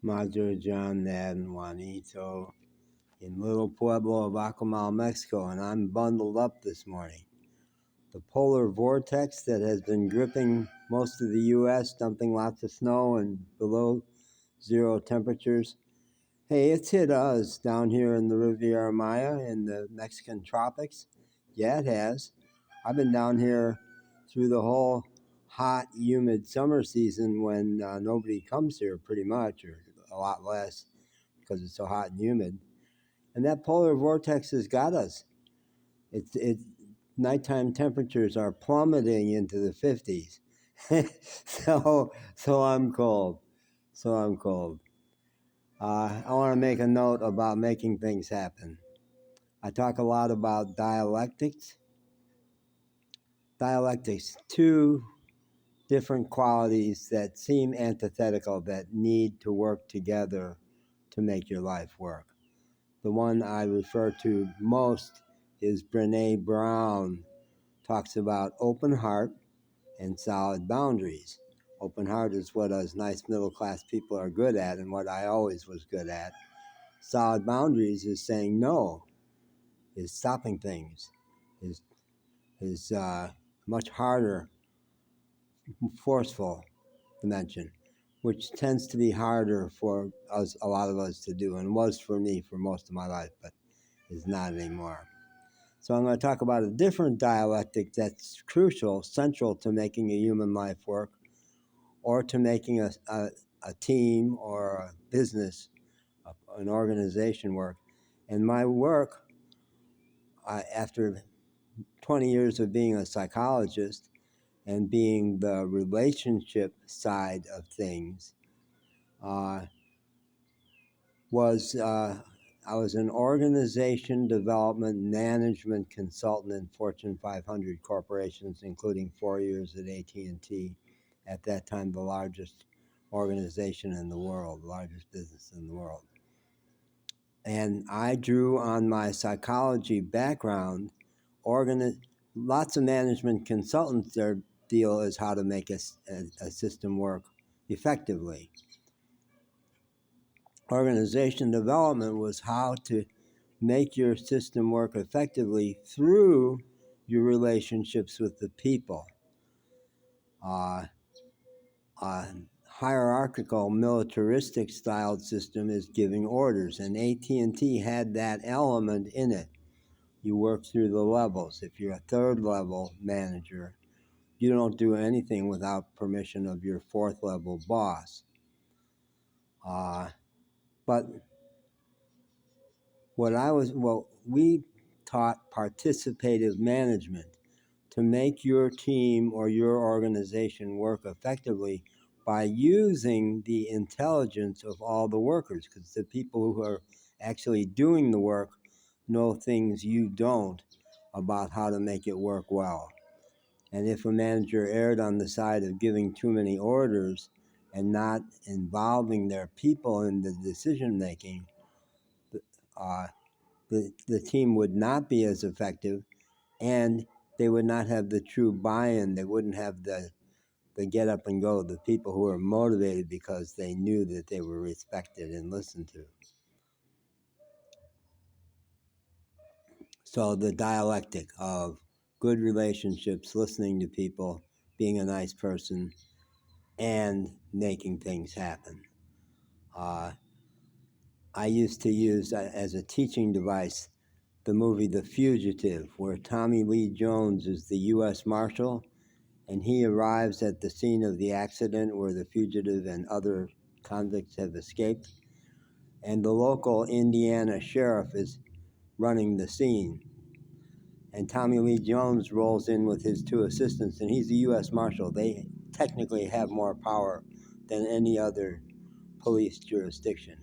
Madre, John, Ned, and Juanito in little pueblo of Acamal, Mexico, and I'm bundled up this morning. The polar vortex that has been gripping most of the U.S., dumping lots of snow and below zero temperatures. Hey, it's hit us down here in the Riviera Maya in the Mexican tropics. Yeah, it has. I've been down here through the whole hot, humid summer season when nobody comes here pretty much, or a lot less because it's so hot and humid. And that polar vortex has got us. It's nighttime temperatures are plummeting into the 50s. so I'm cold. I want to make a note about making things happen. I talk a lot about dialectics. Two different qualities that seem antithetical that need to work together to make your life work. The one I refer to most is Brené Brown talks about open heart and solid boundaries. Open heart is what us nice middle class people are good at and what I always was good at. Solid boundaries is saying no, is stopping things, is much harder, forceful dimension, which tends to be harder for us, a lot of us to do, and was for me for most of my life, but is not anymore. So I'm going to talk about a different dialectic that's crucial, central to making a human life work, or to making a team or a business, an organization work. And my work, after 20 years of being a psychologist and being the relationship side of things, was I was an organization development management consultant in Fortune 500 corporations, including 4 years at AT&T, at that time the largest organization in the world, the largest business in the world. And I drew on my psychology background. Lots of management consultants, their deal is how to make a system work effectively. Organization development was how to make your system work effectively through your relationships with the people. Hierarchical, militaristic styled system is giving orders, and AT&T had that element in it. You work through the levels. If you're a third level manager, you don't do anything without permission of your fourth level boss. But we taught participative management to make your team or your organization work effectively by using the intelligence of all the workers, because the people who are actually doing the work know things you don't about how to make it work well. And if a manager erred on the side of giving too many orders and not involving their people in the decision making, the team would not be as effective, and they would not have the true buy-in. They wouldn't have the get up and go, the people who were motivated because they knew that they were respected and listened to. So the dialectic of good relationships, listening to people, being a nice person, and making things happen. I used to use as a teaching device the movie The Fugitive, where Tommy Lee Jones is the U.S. Marshal, and he arrives at the scene of the accident where the fugitive and other convicts have escaped, and the local Indiana sheriff is running the scene. And Tommy Lee Jones rolls in with his two assistants, and he's the U.S. Marshal. They technically have more power than any other police jurisdiction.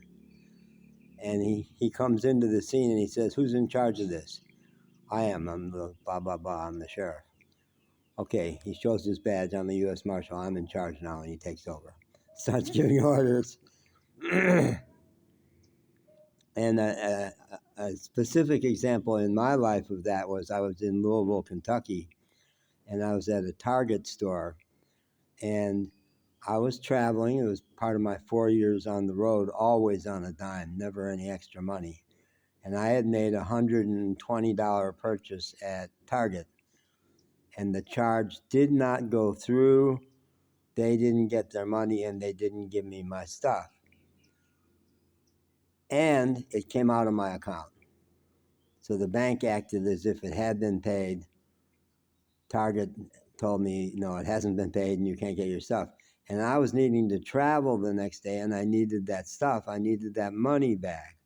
And he comes into the scene and he says, "Who's in charge of this?" "I am. I'm the blah, blah, blah. I'm the sheriff." "Okay." He shows his badge. "I'm the U.S. Marshal. I'm in charge now." And he takes over. Starts giving orders. And a specific example in my life of that was I was in Louisville, Kentucky, and I was at a Target store, and I was traveling. It was part of my 4 years on the road, always on a dime, never any extra money. And I had made a $120 purchase at Target, and the charge did not go through. They didn't get their money, and they didn't give me my stuff. And it came out of my account. So the bank acted as if it had been paid. Target told me, no, it hasn't been paid and you can't get your stuff. And I was needing to travel the next day, and I needed that stuff. I needed that money back.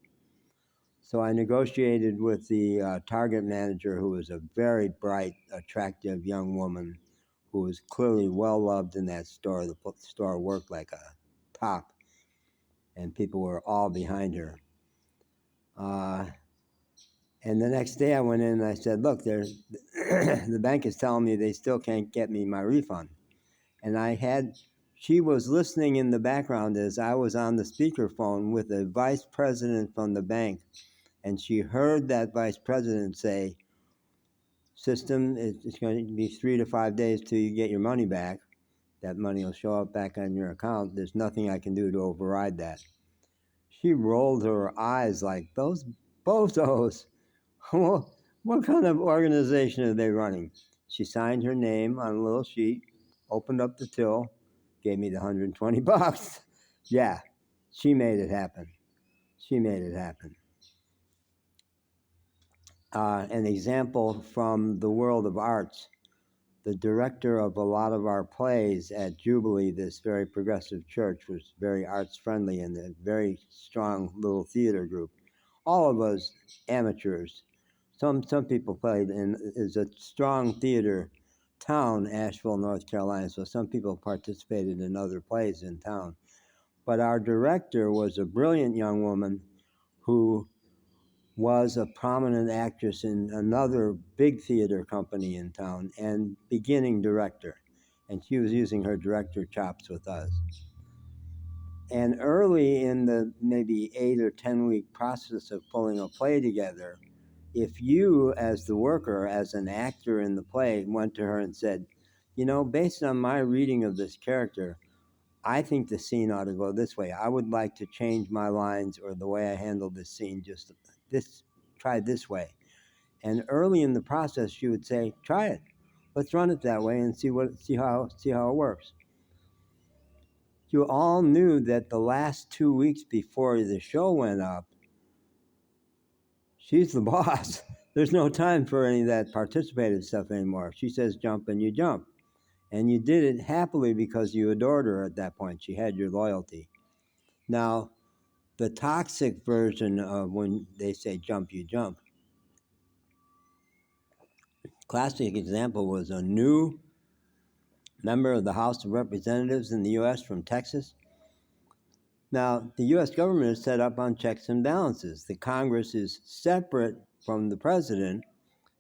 So I negotiated with the Target manager, who was a very bright, attractive young woman who was clearly well loved in that store. The store worked like a top, and people were all behind her. And the next day I went in and I said, look, the bank is telling me they still can't get me my refund. And she was listening in the background as I was on the speakerphone with a vice president from the bank. And she heard that vice president say, system, it's going to be 3 to 5 days till you get your money back. That money will show up back on your account. There's nothing I can do to override that. She rolled her eyes like, those bozos. What kind of organization are they running? She signed her name on a little sheet, opened up the till, gave me the $120. Yeah, she made it happen. She made it happen. An example from the world of arts. The director of a lot of our plays at Jubilee, this very progressive church, was very arts friendly and a very strong little theater group. All of us amateurs. Some people played in is a strong theater town, Asheville, North Carolina. So some people participated in other plays in town. But our director was a brilliant young woman who was a prominent actress in another big theater company in town and beginning director. And she was using her director chops with us. And early in the maybe 8 or 10 week process of pulling a play together, if you, as the worker, as an actor in the play, went to her and said, you know, based on my reading of this character, I think the scene ought to go this way. I would like to change my lines or the way I handle this scene, just try this way. And early in the process, she would say, try it. Let's run it that way and see how it works. You all knew that the last 2 weeks before the show went up, she's the boss. There's no time for any of that participative stuff anymore. She says jump and you jump. And you did it happily because you adored her at that point. She had your loyalty. Now, the toxic version of when they say jump, you jump. Classic example was a new member of the House of Representatives in the U.S. from Texas. Now, the U.S. government is set up on checks and balances. The Congress is separate from the president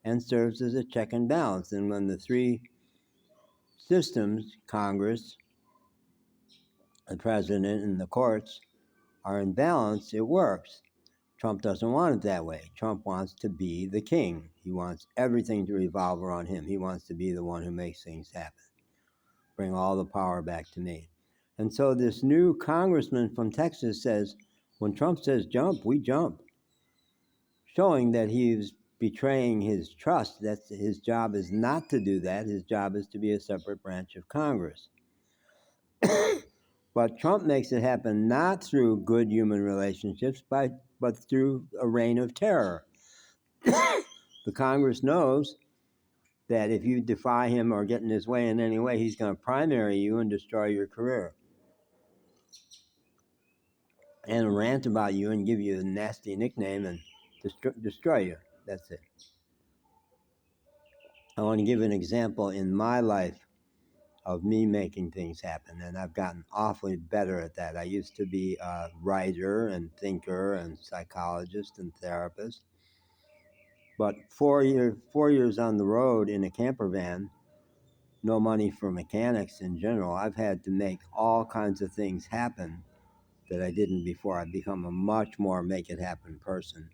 and serves as a check and balance. And when the three systems, Congress, the president, and the courts, are in balance, it works. Trump doesn't want it that way. Trump wants to be the king. He wants everything to revolve around him. He wants to be the one who makes things happen. Bring all the power back to me. And so this new congressman from Texas says, when Trump says jump, we jump. Showing that he's betraying his trust. That his job is not to do that. His job is to be a separate branch of Congress. But Trump makes it happen not through good human relationships, but through a reign of terror. The Congress knows that if you defy him or get in his way in any way, he's going to primary you and destroy your career. And rant about you and give you a nasty nickname and destroy you. That's it. I want to give an example in my life of me making things happen, and I've gotten awfully better at that. I used to be a writer and thinker and psychologist and therapist, but 4 years on the road in a camper van, no money for mechanics in general, I've had to make all kinds of things happen that I didn't before. I've become a much more make it happen person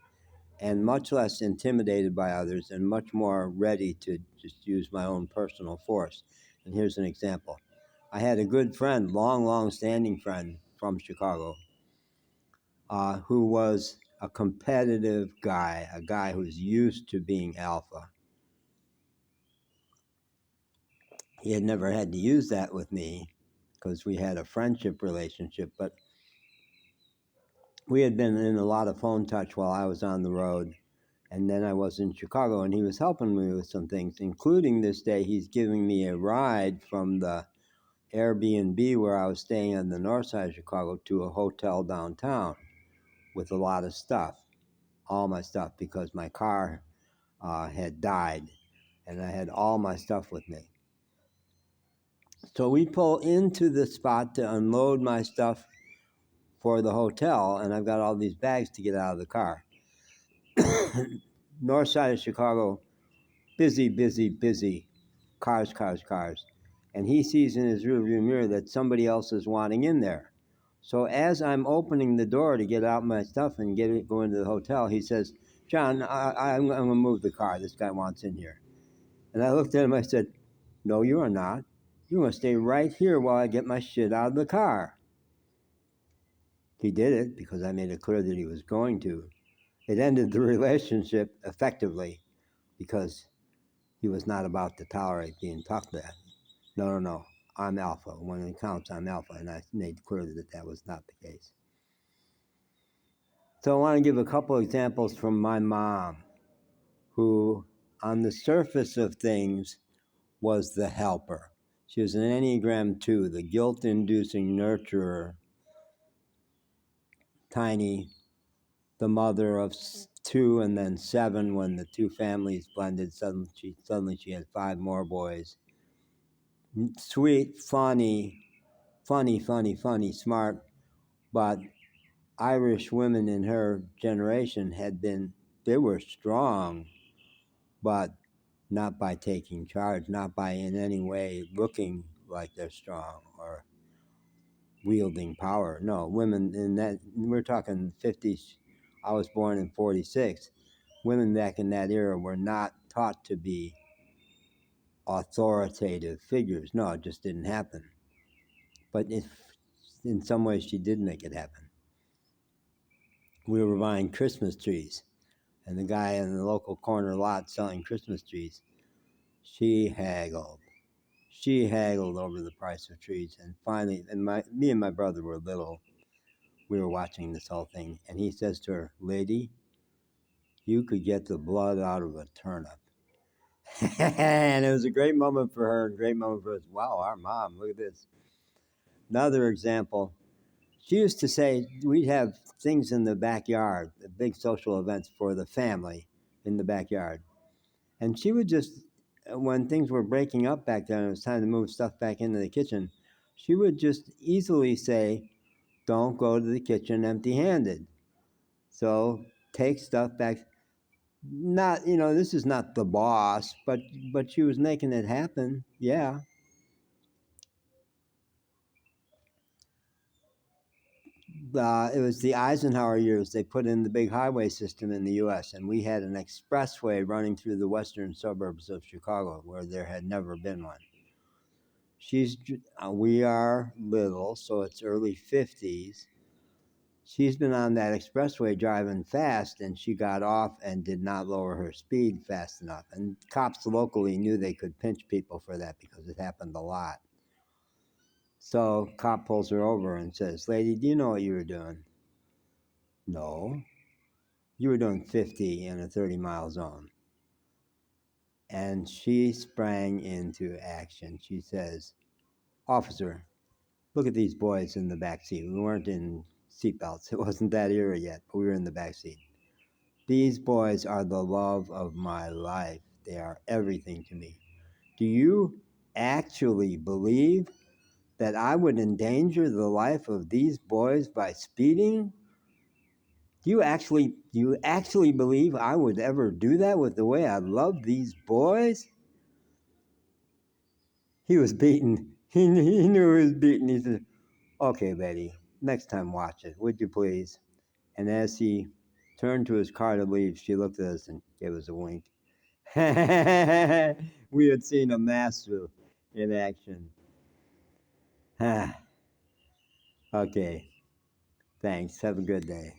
and much less intimidated by others and much more ready to just use my own personal force. And here's an example. I had a good friend, long standing friend from Chicago, who was a competitive guy, a guy who's used to being alpha. He had never had to use that with me because we had a friendship relationship, but we had been in a lot of phone touch while I was on the road. And then I was in Chicago, and he was helping me with some things, including this day he's giving me a ride from the Airbnb where I was staying on the north side of Chicago to a hotel downtown with a lot of stuff, all my stuff, because my car had died, and I had all my stuff with me. So we pull into the spot to unload my stuff for the hotel, and I've got all these bags to get out of the car. North side of Chicago, busy. Cars. And he sees in his rearview mirror that somebody else is wanting in there. So as I'm opening the door to get out my stuff and go into the hotel, he says, "John, I'm going to move the car. This guy wants in here." And I looked at him, I said, "No, you are not. You're going to stay right here while I get my shit out of the car." He did it because I made it clear that he was going to. It ended the relationship effectively because he was not about to tolerate being talked at. No. I'm alpha. When it counts, I'm alpha. And I made clear that that was not the case. So I want to give a couple examples from my mom, who on the surface of things was the helper. She was an Enneagram 2, the guilt-inducing nurturer, tiny, the mother of 2 and then 7 when the two families blended. Suddenly she had 5 more boys. Sweet, funny, smart, but Irish women in her generation they were strong, but not by taking charge, not by in any way looking like they're strong or wielding power. No, women in that, we're talking 50s. I was born in 46. Women back in that era were not taught to be authoritative figures. No, it just didn't happen. But in some ways, she did make it happen. We were buying Christmas trees, and the guy in the local corner lot selling Christmas trees, she haggled over the price of trees. And finally, me and my brother were little. We were watching this whole thing, and he says to her, "Lady, you could get the blood out of a turnip." And it was a great moment for her, a great moment for us. Wow, our mom, look at this. Another example, she used to say we'd have things in the backyard, the big social events for the family in the backyard. And she would just, when things were breaking up back then, it was time to move stuff back into the kitchen, she would just easily say, "Don't go to the kitchen empty-handed. So take stuff back." Not, this is not the boss, but she was making it happen. Yeah. It was the Eisenhower years. They put in the big highway system in the U.S., and we had an expressway running through the western suburbs of Chicago where there had never been one. We are little, so it's early 50s. She's been on that expressway driving fast, and she got off and did not lower her speed fast enough. And cops locally knew they could pinch people for that because it happened a lot. So cop pulls her over and says, "Lady, do you know what you were doing?" "No." "You were doing 50 in a 30-mile zone." And she sprang into action. She says, "Officer, look at these boys in the back seat." We weren't in seatbelts. It wasn't that era yet, but we were in the back seat. "These boys are the love of my life. They are everything to me. Do you actually believe that I would endanger the life of these boys by speeding? Do you actually believe I would ever do that with the way I love these boys?" He was beaten. He knew he was beaten. He said, "Okay, Betty, next time watch it, would you please?" And as he turned to his car to leave, she looked at us and gave us a wink. We had seen a master in action. Ah, okay. Thanks. Have a good day.